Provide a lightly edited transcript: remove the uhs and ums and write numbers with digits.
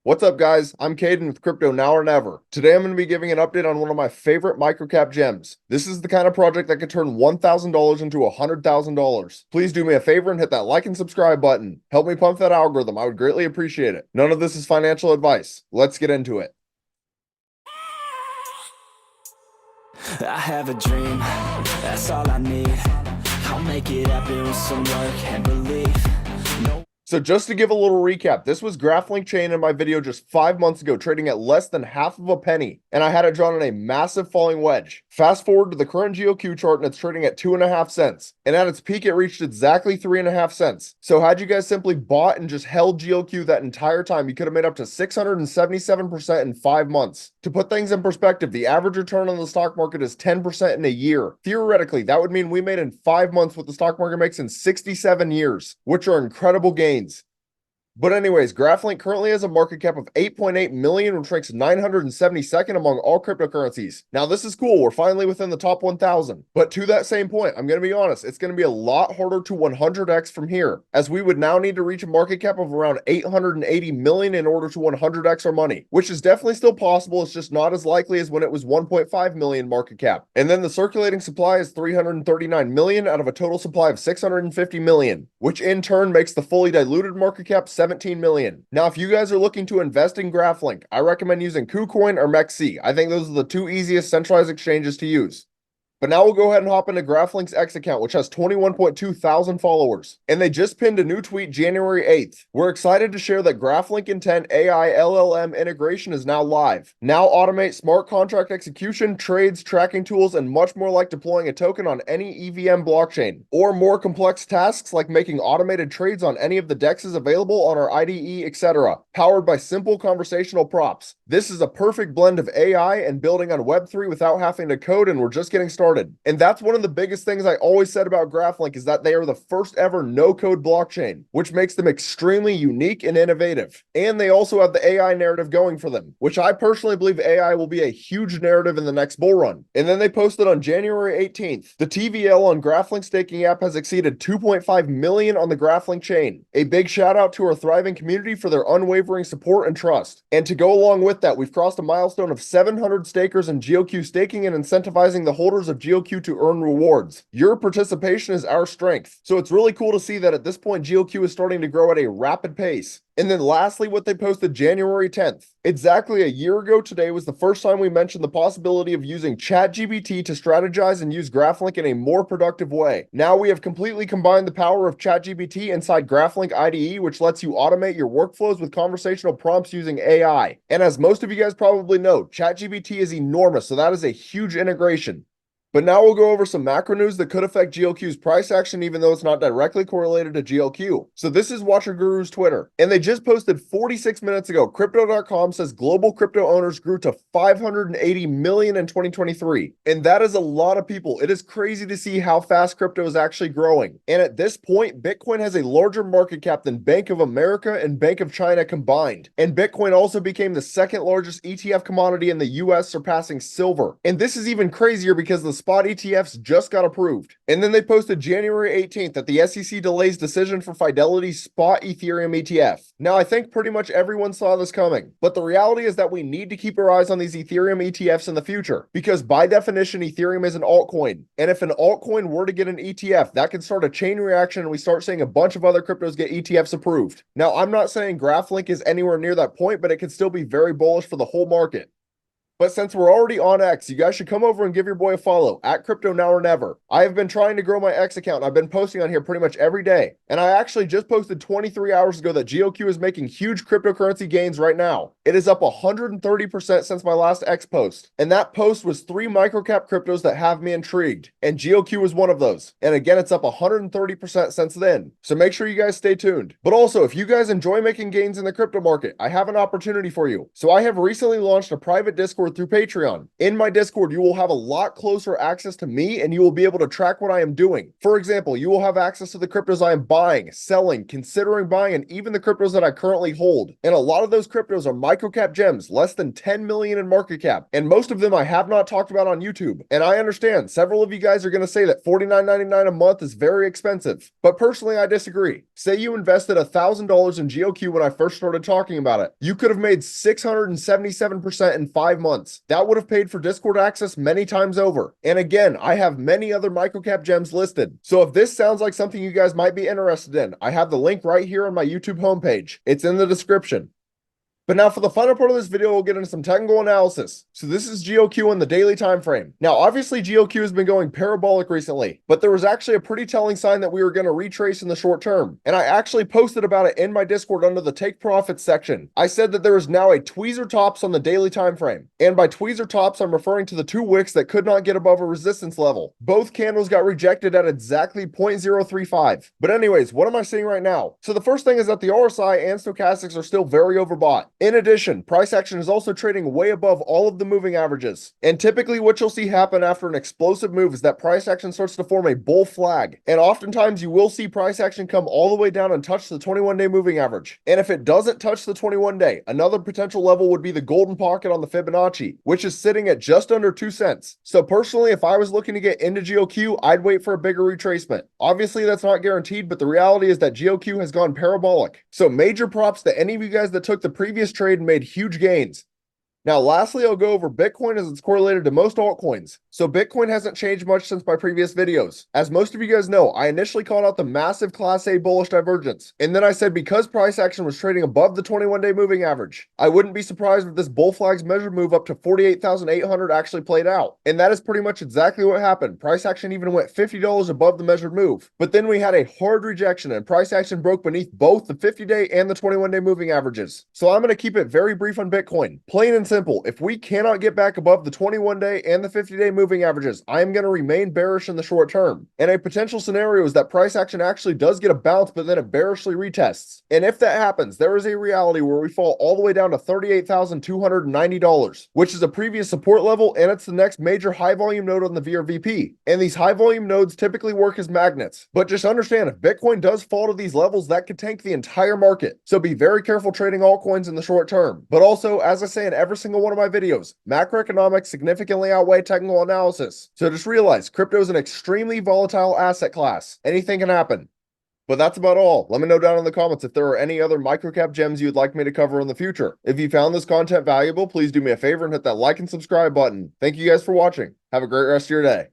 What's up, guys? I'm Caden with Crypto Now or Never. Today I'm going to be giving an update on one of my favorite microcap gems. This is the kind of project that could turn $1,000 into $100,000. Please do me a favor and hit that like and subscribe button. Help me pump that algorithm. I would greatly appreciate it. None of this is financial advice. Let's get into it. I have a dream, that's all I need. I'll make it happen with some work and belief. So just to give a little recap, this was Graphlinq chain in my video just 5 months ago, trading at less than half of a penny, and I had it drawn in a massive falling wedge. Fast forward to the current GOQ chart and it's trading at 2.5 cents, and at its peak it reached exactly 3.5 cents. So had you guys simply bought and just held GOQ that entire time, you could have made up to 677% in 5 months. To put things in perspective, the average return on the stock market is 10% in a year. Theoretically, that would mean we made in 5 months what the stock market makes in 67 years, which are incredible gains. But anyways, Graphlinq currently has a market cap of 8.8 million, which ranks 972nd among all cryptocurrencies. Now this is cool, we're finally within the top 1,000. But to that same point, I'm going to be honest, it's going to be a lot harder to 100x from here, as we would now need to reach a market cap of around 880 million in order to 100x our money, which is definitely still possible, it's just not as likely as when it was 1.5 million market cap. And then the circulating supply is 339 million out of a total supply of 650 million, which in turn makes the fully diluted market cap 17 million. Now, if you guys are looking to invest in Graphlinq, I recommend using KuCoin or MEXC. I think those are the two easiest centralized exchanges to use. But now we'll go ahead and hop into Graphlinq's X account, which has 21.2 thousand followers. And they just pinned a new tweet January 8th. We're excited to share that Graphlinq Intent AI LLM integration is now live. Now automate smart contract execution, trades, tracking tools, and much more like deploying a token on any EVM blockchain. Or more complex tasks like making automated trades on any of the DEXs available on our IDE, etc. Powered by simple conversational prompts. This is a perfect blend of AI and building on Web3 without having to code, and we're just getting started. And that's one of the biggest things I always said about Graphlinq, is that they are the first ever no-code blockchain, which makes them extremely unique and innovative. And they also have the AI narrative going for them, which I personally believe AI will be a huge narrative in the next bull run. And then they posted on January 18th, the TVL on Graphlinq staking app has exceeded 2.5 million on the Graphlinq chain. A big shout out to our thriving community for their unwavering support and trust. And to go along with that, we've crossed a milestone of 700 stakers in GOQ staking and incentivizing the holders of GOQ to earn rewards. Your participation is our strength. So it's really cool to see that at this point GOQ is starting to grow at a rapid pace. And then lastly, what they posted January 10th. Exactly a year ago today was the first time we mentioned the possibility of using ChatGPT to strategize and use Graphlinq in a more productive way. Now we have completely combined the power of ChatGPT inside Graphlinq IDE, which lets you automate your workflows with conversational prompts using AI. And as most of you guys probably know, ChatGPT is enormous, so that is a huge integration. But now we'll go over some macro news that could affect GLQ's price action, even though it's not directly correlated to GLQ. So this is Watcher Guru's Twitter, and they just posted 46 minutes ago. Crypto.com says global crypto owners grew to 580 million in 2023. And that is a lot of people. It is crazy to see how fast crypto is actually growing. And at this point, Bitcoin has a larger market cap than Bank of America and Bank of China combined. And Bitcoin also became the second largest ETF commodity in the US, surpassing silver. And this is even crazier because the spot ETFs just got approved. And then they posted January 18th that the SEC delays decision for Fidelity's spot Ethereum ETF. Now, I think pretty much everyone saw this coming, but the reality is that we need to keep our eyes on these Ethereum ETFs in the future, because by definition, Ethereum is an altcoin. And if an altcoin were to get an ETF, that could start a chain reaction and we start seeing a bunch of other cryptos get ETFs approved. Now, I'm not saying Graphlinq is anywhere near that point, but it could still be very bullish for the whole market. But since we're already on X, you guys should come over and give your boy a follow at Crypto Now or Never. I have been trying to grow my X account, and I've been posting on here pretty much every day. And I actually just posted 23 hours ago that GOQ is making huge cryptocurrency gains right now. It is up 130% since my last X post. And that post was 3 microcap cryptos that have me intrigued. And GOQ was one of those. And again, it's up 130% since then. So make sure you guys stay tuned. But also, if you guys enjoy making gains in the crypto market, I have an opportunity for you. So I have recently launched a private Discord Discord through Patreon. In my Discord, you will have a lot closer access to me and you will be able to track what I am doing. For example, you will have access to the cryptos I am buying, selling, considering buying, and even the cryptos that I currently hold. And a lot of those cryptos are microcap gems, less than 10 million in market cap. And most of them I have not talked about on YouTube. And I understand several of you guys are going to say that $49.99 a month is very expensive. But personally, I disagree. Say you invested $1,000 in GeoQ when I first started talking about it. You could have made 677% in 5 months. That would have paid for Discord access many times over. And again, I have many other microcap gems listed. So if this sounds like something you guys might be interested in, I have the link right here on my YouTube homepage. It's in the description. But now for the final part of this video, we'll get into some technical analysis. So this is GeoQ in the daily time frame. Now, obviously GeoQ has been going parabolic recently, but there was actually a pretty telling sign that we were going to retrace in the short term. And I actually posted about it in my Discord under the take profits section. I said that there is now a tweezer tops on the daily time frame. And by tweezer tops, I'm referring to the two wicks that could not get above a resistance level. Both candles got rejected at exactly 0.035. But anyways, what am I seeing right now? So the first thing is that the RSI and stochastics are still very overbought. In addition, price action is also trading way above all of the moving averages. And typically what you'll see happen after an explosive move is that price action starts to form a bull flag. And oftentimes you will see price action come all the way down and touch the 21-day moving average. And if it doesn't touch the 21-day, another potential level would be the golden pocket on the Fibonacci, which is sitting at just under 2 cents. So personally, if I was looking to get into GeoQ, I'd wait for a bigger retracement. Obviously, that's not guaranteed, but the reality is that GeoQ has gone parabolic. So major props to any of you guys that took the previous trade and made huge gains. Now, lastly, I'll go over Bitcoin as it's correlated to most altcoins. So Bitcoin hasn't changed much since my previous videos. As most of you guys know, I initially called out the massive Class A bullish divergence. And then I said because price action was trading above the 21-day moving average, I wouldn't be surprised if this bull flag's measured move up to 48,800 actually played out. And that is pretty much exactly what happened. Price action even went $50 above the measured move. But then we had a hard rejection and price action broke beneath both the 50-day and the 21-day moving averages. So I'm going to keep it very brief on Bitcoin. Plain and simple. If we cannot get back above the 21-day and the 50-day moving averages, I am going to remain bearish in the short term. And a potential scenario is that price action actually does get a bounce, but then it bearishly retests. And if that happens, there is a reality where we fall all the way down to $38,290, which is a previous support level, and it's the next major high volume node on the VRVP. And these high volume nodes typically work as magnets. But just understand, if Bitcoin does fall to these levels, that could tank the entire market. So be very careful trading altcoins in the short term. But also, as I say in every single one of my videos, macroeconomics significantly outweigh technical analysis. So just realize crypto is an extremely volatile asset class. Anything can happen. But that's about all. Let me know down in the comments if there are any other microcap gems you'd like me to cover in the future. If you found this content valuable, please do me a favor and hit that like and subscribe button. Thank you guys for watching. Have a great rest of your day.